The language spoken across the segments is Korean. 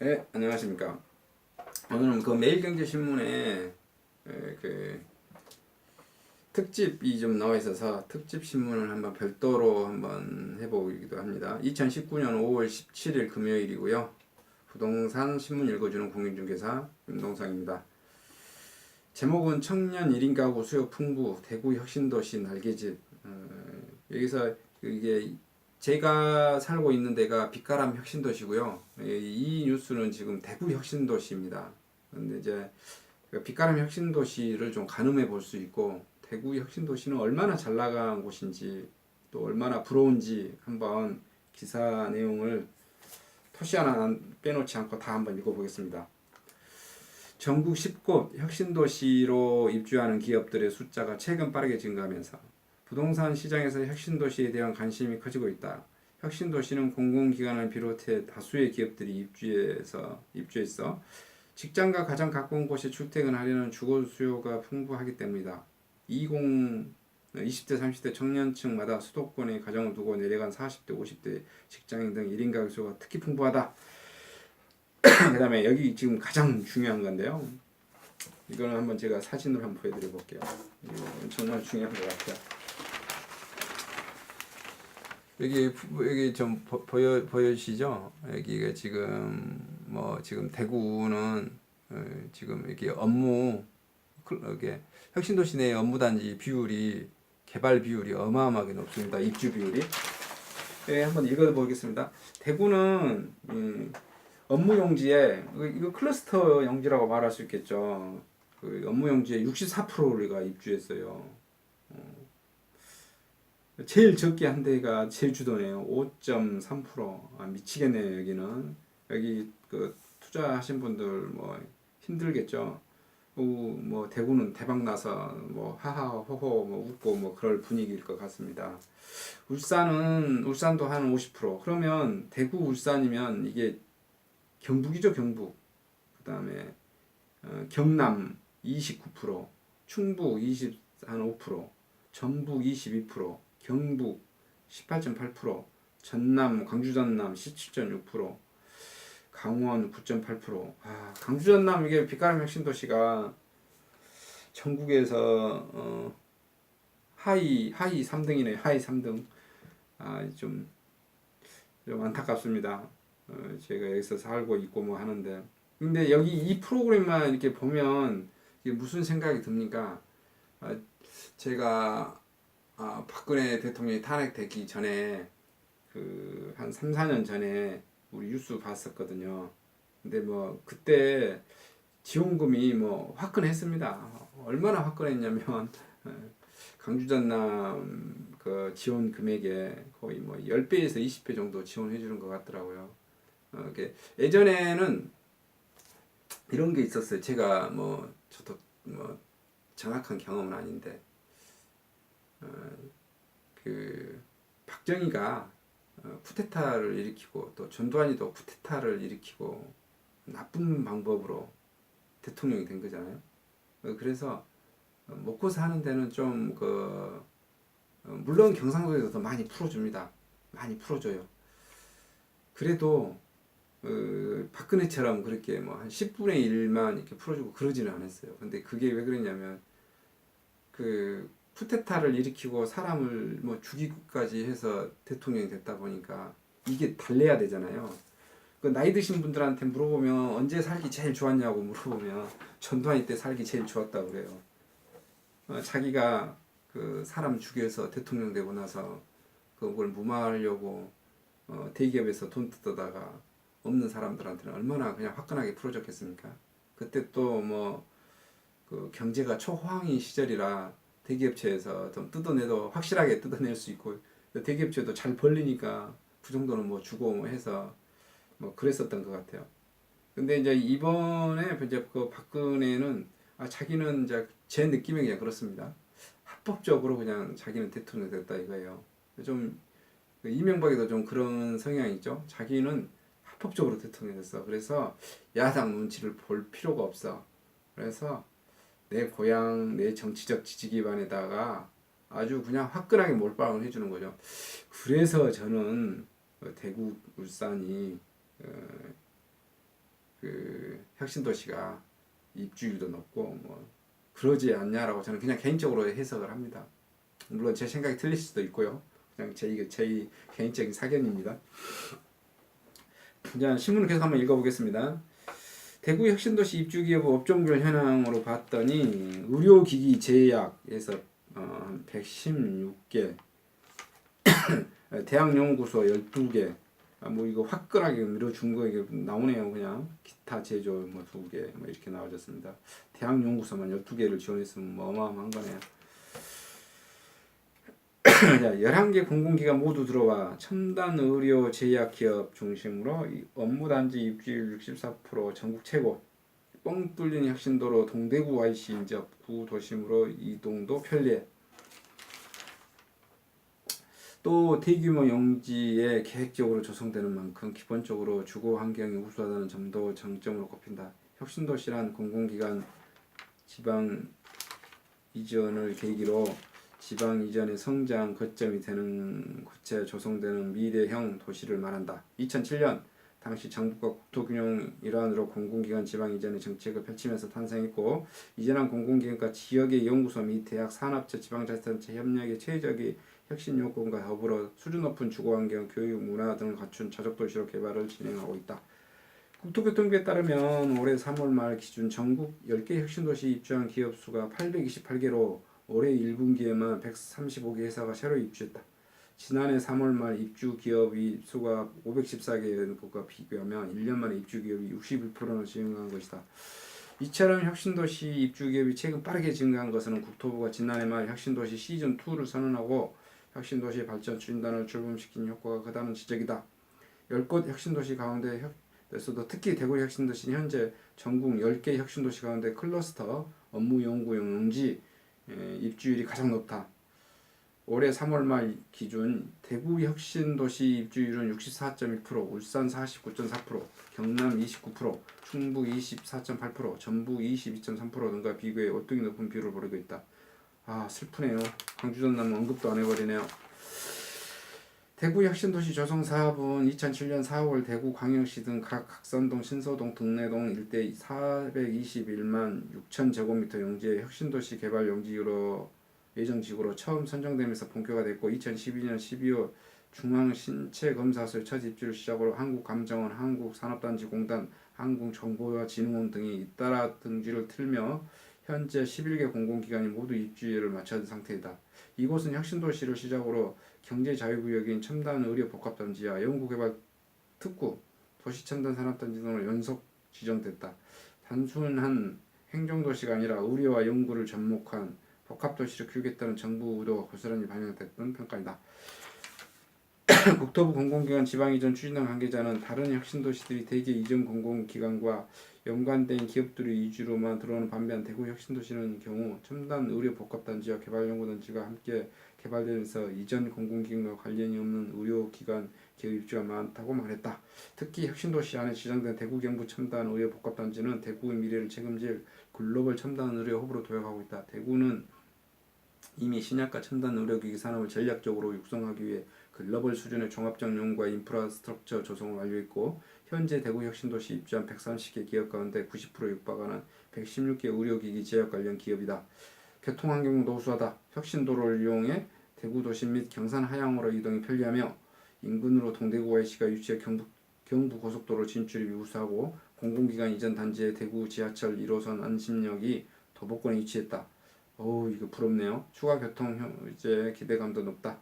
네, 안녕하십니까. 오늘은 그 매일경제신문에 그 특집이 좀 나와 있어서 특집 신문을 한번 별도로 한번 해보기도 합니다. 2019년 5월 17일 금요일이고요. 부동산 신문 읽어주는 공인중개사 임동상입니다. 제목은 청년 1인 가구 수요 풍부 대구 혁신도시 날개짓. 여기서 이게 제가 살고 있는 데가 빛가람 혁신도시고요. 이 뉴스는 지금 대구 혁신도시입니다. 근데 이제 빛가람 혁신도시를 좀 가늠해 볼 수 있고 대구 혁신도시는 얼마나 잘 나간 곳인지 또 얼마나 부러운지 한번 기사 내용을 토시 하나 빼놓지 않고 다 한번 읽어보겠습니다. 전국 10곳 혁신도시로 입주하는 기업들의 숫자가 최근 빠르게 증가하면서 부동산 시장에서 혁신도시에 대한 관심이 커지고 있다. 혁신도시는 공공기관을 비롯해 다수의 기업들이 입주했어 직장과 가장 가까운 곳에 출퇴근하려는 주거 수요가 풍부하기 때문이다. 20대 30대 청년층마다 수도권에 가정을 두고 내려간 40대 50대 직장인 등 1인 가구 수요가 특히 풍부하다. 그 다음에 여기 지금 가장 중요한 건데요. 이거는 한번 제가 사진으로 한번 보여드려 볼게요. 이건 정말 중요한 것 같아요. 여기 좀 보여주시죠? 여기가 지금 대구는 지금 이게 이게 혁신도시 내 업무단지 비율이 개발 비율이 어마어마하게 높습니다. 입주 비율이. 한번 읽어보겠습니다. 대구는 업무 용지에 이거 클러스터 용지라고 말할 수 있겠죠. 그 업무 용지에 64%가 입주했어요. 제일 적게 한 데가 제주도네요. 5.3%. 미치겠네요. 여기 그 투자하신 분들 뭐 힘들겠죠. 뭐 대구는 대박 나서 뭐 하하호호 뭐 웃고 뭐 그럴 분위기일 것 같습니다. 울산도 한 50%. 그러면 대구 울산이면 이게 경북이죠, 경북. 그다음에 경남 29%, 충북 5%, 전북 22%, 경북 18.8%, 전남 광주 전남 17.6%, 강원 9.8%. 강주 전남 이게 빛가람 혁신도시가 전국에서 하위 3등이네. 하위 3등. 좀 안타깝습니다. 제가 여기서 살고 있고 뭐 하는데, 근데 여기 이 프로그램만 이렇게 보면 이게 무슨 생각이 듭니까? 제가 박근혜 대통령이 탄핵되기 전에 그 한 3, 4년 전에 우리 뉴스 봤었거든요. 근데 뭐 그때 지원금이 뭐 화끈했습니다. 얼마나 화끈했냐면 강주 전남 그 지원 금액에 거의 뭐 10배에서 20배 정도 지원해 주는 것 같더라고요. 예전에는 이런 게 있었어요. 제가 뭐 저도 뭐 정확한 경험은 아닌데 그 박정희가 쿠데타를 일으키고 또 전두환이도 쿠데타를 일으키고 나쁜 방법으로 대통령이 된 거잖아요. 그래서 먹고 사는 데는 좀 물론 경상도에서 더 많이 풀어줍니다. 많이 풀어줘요. 그래도 박근혜처럼 그렇게 뭐 한 10분의 1만 이렇게 풀어주고 그러지는 않았어요. 근데 그게 왜 그러냐면 그 쿠데타를 일으키고 사람을 뭐 죽이고까지 해서 대통령이 됐다 보니까 이게 달래야 되잖아요. 그 나이 드신 분들한테 물어보면 언제 살기 제일 좋았냐고 물어보면 전두환이 때 살기 제일 좋았다고 그래요. 자기가 그 사람 죽여서 대통령 되고 나서 그걸 무마하려고 대기업에서 돈 뜯어다가 없는 사람들한테는 얼마나 그냥 화끈하게 풀어줬겠습니까? 그때 또 뭐 그 경제가 초호황인 시절이라 대기업체에서 좀 뜯어내도 확실하게 뜯어낼 수 있고 대기업체도 잘 벌리니까 그 정도는 뭐 주고 뭐 해서 뭐 그랬었던 것 같아요. 근데 이제 이번에 이제 그 박근혜는 자기는 이제 제 느낌이 그냥 그렇습니다. 합법적으로 그냥 자기는 대통령 됐다 이거예요. 좀 이명박에도 좀 그런 성향이 있죠. 자기는 합법적으로 대통령 됐어. 그래서 야당 눈치를 볼 필요가 없어. 그래서 내 고향, 내 정치적 지지 기반에다가 아주 그냥 화끈하게 몰빵을 해주는 거죠. 그래서 저는 대구, 울산이 혁신도시가 입주율도 높고 뭐 그러지 않냐라고 저는 그냥 개인적으로 해석을 합니다. 물론 제 생각이 틀릴 수도 있고요. 그냥 제 개인적인 사견입니다. 이제 신문을 계속 한번 읽어보겠습니다. 대구 혁신도시 입주기업 업종별 현황으로 봤더니 의료기기 제약에서 116개, 대학연구소 12개, 뭐 이거 화끈하게 밀어준 거 이게 나오네요. 그냥 기타 제조 뭐 2개 뭐 이렇게 나와졌습니다. 대학연구소만 12개를 지원했으면 뭐 어마어마한 거네요. 자, 11개 공공기관 모두 들어와 첨단 의료 제약 기업 중심으로 업무단지 입주율 64%, 전국 최고. 뻥 뚫린 혁신도로 동대구 YC 인접 구도심으로 이동도 편리해. 또 대규모 용지에 계획적으로 조성되는 만큼 기본적으로 주거 환경이 우수하다는 점도 장점으로 꼽힌다. 혁신도시란 공공기관 지방 이전을 계기로 지방 이전의 성장 거점이 되는 곳에 조성되는 미래형 도시를 말한다. 2007년 당시 정부가 국토균형 일환으로 공공기관 지방 이전의 정책을 펼치면서 탄생했고, 이전한 공공기관과 지역의 연구소 및 대학, 산업체, 지방자치단체 협력의 최적의 혁신 요건과 더불어 수준 높은 주거환경, 교육, 문화 등을 갖춘 자족도시로 개발을 진행하고 있다. 국토교통부에 따르면 올해 3월 말 기준 전국 10개 혁신도시 입주한 기업 수가 828개로 올해 1분기에만 135개 회사가 새로 입주했다. 지난해 3월 말 입주 기업이 수가 514개인 것과 비교하면 1년 만에 입주 기업이 61%나 증가한 것이다. 이처럼 혁신도시 입주 기업이 최근 빠르게 증가한 것은 국토부가 지난해 말 혁신도시 시즌2를 선언하고 혁신도시 발전 추진단을 출범시킨 효과가 크다는 지적이다. 10곳 혁신도시 가운데서도 특히 대구 혁신도시는 현재 전국 10개 혁신도시 가운데 클러스터, 업무연구용 용지 입주율이 가장 높다. 올해 3월 말 기준 대구 혁신도시 입주율은 64.1%, 울산 49.4%, 경남 29%, 충북 24.8%, 전북 22.3% 등과 비교해 월등히 높은 비율을 보이고 있다. 아, 슬프네요. 광주 전남 언급도 안 해버리네요. 대구 혁신도시 조성 사업은 2007년 4월 대구 광역시 등 각 각산동, 신서동, 등내동 일대 421만 6천 제곱미터 용지의 혁신도시 개발 용지로 예정지구로 처음 선정되면서 본격화 됐고, 2012년 12월 중앙신체검사소의 첫 입주를 시작으로 한국감정원, 한국산업단지공단, 한국정보화진흥원 등이 잇따라 등지를 틀며 현재 11개 공공기관이 모두 입주율을 마친 상태이다. 이곳은 혁신도시를 시작으로 경제자유구역인 첨단 의료복합단지와 연구개발 특구, 도시첨단산업단지 등으로 연속 지정됐다. 단순한 행정도시가 아니라 의료와 연구를 접목한 복합도시를 키우겠다는 정부 의도가 고스란히 반영됐던 평가이다. 국토부 공공기관 지방이전 추진단 관계자는 다른 혁신도시들이 대개 이전 공공기관과 연관된 기업들의 위주로만 들어오는 반면 대구 혁신도시는 경우 첨단 의료복합단지와 개발연구단지가 함께 개발되면서 이전 공공기관과 관련이 없는 의료기관 기업 입주가 많다고 말했다. 특히 혁신도시 안에 지정된 대구 경북 첨단 의료복합단지는 대구의 미래를 책임질 글로벌 첨단 의료 허브로 도약하고 있다. 대구는 이미 신약과 첨단 의료기기 산업을 전략적으로 육성하기 위해 글로벌 수준의 종합적 연구와 인프라스트럭처 조성을 완료했고, 현재 대구 혁신도시 입주한 130개 기업 가운데 90% 육박하는 116개 의료기기 제약 관련 기업이다. 교통환경도 우수하다. 혁신도로를 이용해 대구 도심 및 경산 하양으로 이동이 편리하며 인근으로 동대구 YC가 위치해 경부고속도로 진출이 우수하고 공공기관 이전 단지에 대구 지하철 1호선 안심역이 도보권에 위치했다. 이거 부럽네요. 추가 교통 이제 기대감도 높다.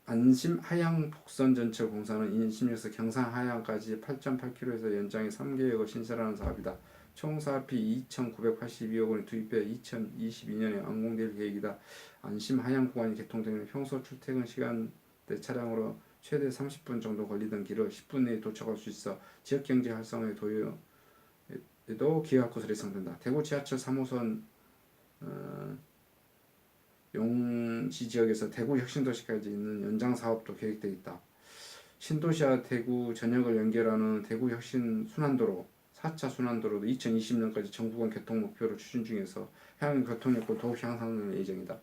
안심 하양 복선 전철 공사는 인심역에서 경산 하양까지 8.8km에서 연장해 3개역을 신설하는 사업이다. 총 사업비 2,982억 원이 투입해 2022년에 완공될 계획이다. 안심 하양 구간이 개통되면 평소 출퇴근 시간대 차량으로 최대 30분 정도 걸리던 길을 10분 내에 도착할 수 있어 지역경제 활성화에 도요에도 기여할 것으로 예상된다. 대구 지하철 3호선 용지 지역에서 대구 혁신도시까지 있는 연장 사업도 계획되어 있다. 신도시와 대구 전역을 연결하는 대구 혁신 순환도로 4차 순환도로도 2020년까지 정부간 개통 목표로 추진 중에서 향후 교통력도 더욱 향상될 예정이다.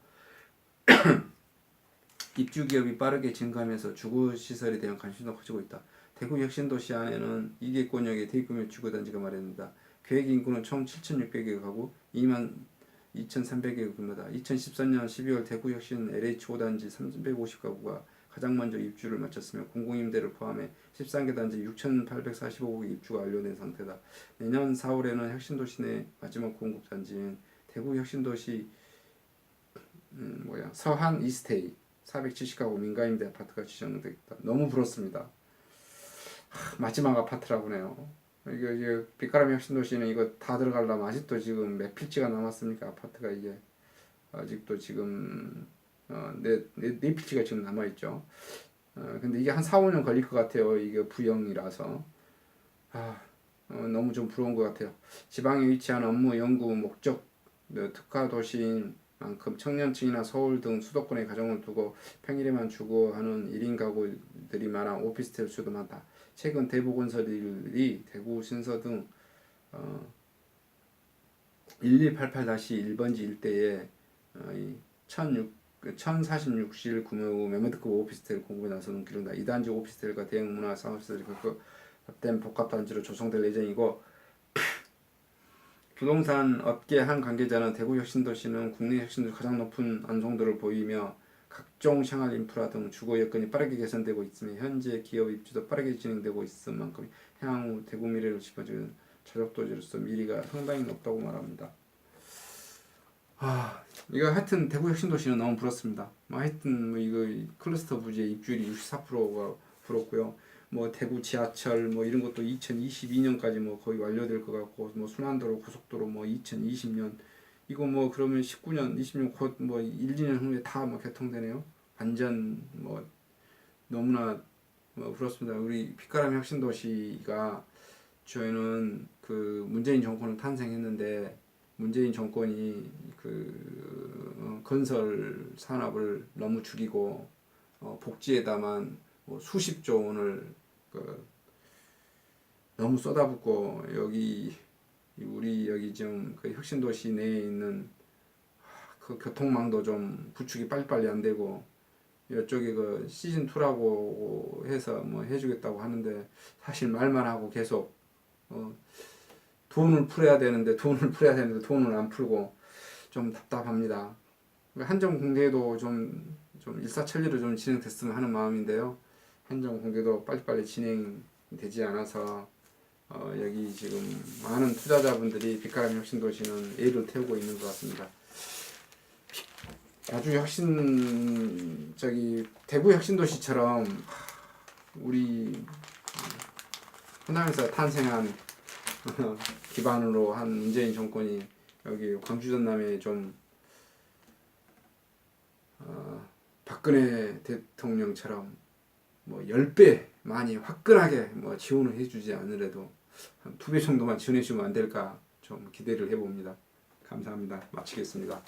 입주 기업이 빠르게 증가하면서 주거시설에 대한 관심도 커지고 있다. 대구 혁신도시 안에는 2개권역의 대규모 주거단지가 마련됩니다. 계획 인구는 총 7,600여 가구 22,300여 규모다. 2013년 12월 대구 혁신 LH 5단지 350가구가 가장 먼저 입주를 마쳤으며 공공임대를 포함해 13개 단지 6,845개의 입주가 완료된 상태다. 내년 4월에는 혁신도시 내 마지막 공급단지인 대구 혁신도시 서한 이스테이 470가구 민가임대 아파트가 지정되겠다. 너무 부럽습니다. 마지막 아파트라고네요. 이게 빛가람 혁신도시는 이거 다 들어가려면 아직도 지금 몇 필지가 남았습니까? 아파트가 이게 아직도 지금 네 필지가 지금 남아있죠. 근데 이게 한 4, 5년 걸릴 것 같아요. 이게 부영이라서 너무 좀 부러운 것 같아요. 지방에 위치한 업무, 연구, 목적 특화 도시인 만큼 청년층이나 서울 등 수도권의 가정을 두고 평일에만 주거하는 1인 가구들이 많아 오피스텔 수도 많다. 최근 대부건설이 대구 신서 등 1188-1번지 일대에 1046실 구매후 매매특급 오피스텔 공급에 나서는 기록다. 이 단지 오피스텔과 대형 문화 상업시설이 결합된 복합단지로 조성될 예정이고 부동산 업계 한 관계자는 대구 혁신도시는 국내 혁신도시 가장 높은 안정도를 보이며 각종 생활 인프라 등 주거 여건이 빠르게 개선되고 있으며 현재 기업 입주도 빠르게 진행되고 있을 만큼 향후 대구 미래를 짚어주는 저적도지로서 미래가 상당히 높다고 말합니다. 이거 하여튼 대구 혁신도시는 너무 부럽습니다. 하여튼 이거 클러스터 부지의 입주율이 64%가 부럽고요. 대구 지하철 이런 것도 2022년까지 거의 완료될 것 같고 순환도로 고속도로 2020년 이거 그러면 19년 20년 곧 1, 2년 후에 다 개통되네요. 완전 너무나 부럽습니다. 우리 빛가람 혁신도시가 저희는 그 문재인 정권을 탄생했는데 문재인 정권이 그 건설 산업을 너무 죽이고 복지에다만 수십조 원을 너무 쏟아붓고 우리 여기 좀 그 혁신도시 내에 있는 그 교통망도 좀 구축이 빨리빨리 안 되고 이쪽에 그 시즌 2라고 해서 해주겠다고 하는데 사실 말만 하고 계속 돈을 풀어야 되는데 돈을 안 풀고 좀 답답합니다. 한정공대도 좀 일사천리로 좀 진행됐으면 하는 마음인데요. 한정공대도 빨리빨리 진행되지 않아서 여기 지금 많은 투자자분들이 빛가람 혁신도시는 애를 태우고 있는 것 같습니다. 아주 대구 혁신도시처럼 우리 호남에서 탄생한 기반으로 한 문재인 정권이 여기 광주 전남에 좀 박근혜 대통령처럼 10배 많이 화끈하게 지원을 해주지 않으래도 한 2배 정도만 지원해주면 안 될까 좀 기대를 해봅니다. 감사합니다. 마치겠습니다.